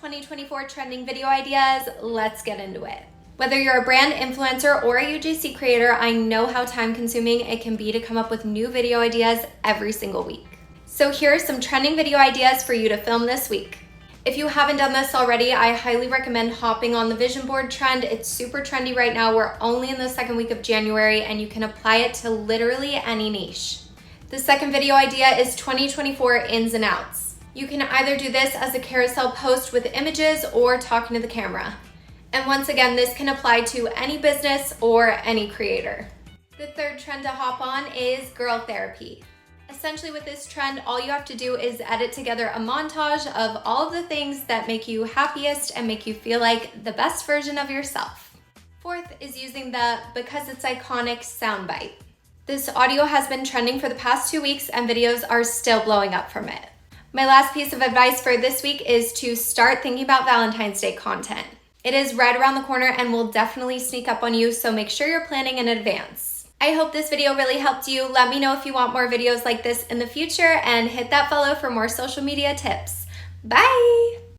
2024 trending video ideas. Let's get into it. Whether you're a brand influencer or a UGC creator, I know how time consuming it can be to come up with new video ideas every single week. So here are some trending video ideas for you to film this week. If you haven't done this already, I highly recommend hopping on the vision board trend. It's super trendy right now. We're only in the second week of January and you can apply it to literally any niche. The second video idea is 2024 ins and outs. You can either do this as a carousel post with images or talking to the camera. And once again, this can apply to any business or any creator. The third trend to hop on is girl therapy. Essentially with this trend, all you have to do is edit together a montage of all of the things that make you happiest and make you feel like the best version of yourself. Fourth is using the Because It's Iconic soundbite. This audio has been trending for the past 2 weeks and videos are still blowing up from it. My last piece of advice for this week is to start thinking about Valentine's Day content. It is right around the corner and will definitely sneak up on you, so make sure you're planning in advance. I hope this video really helped you. Let me know if you want more videos like this in the future and hit that follow for more social media tips. Bye!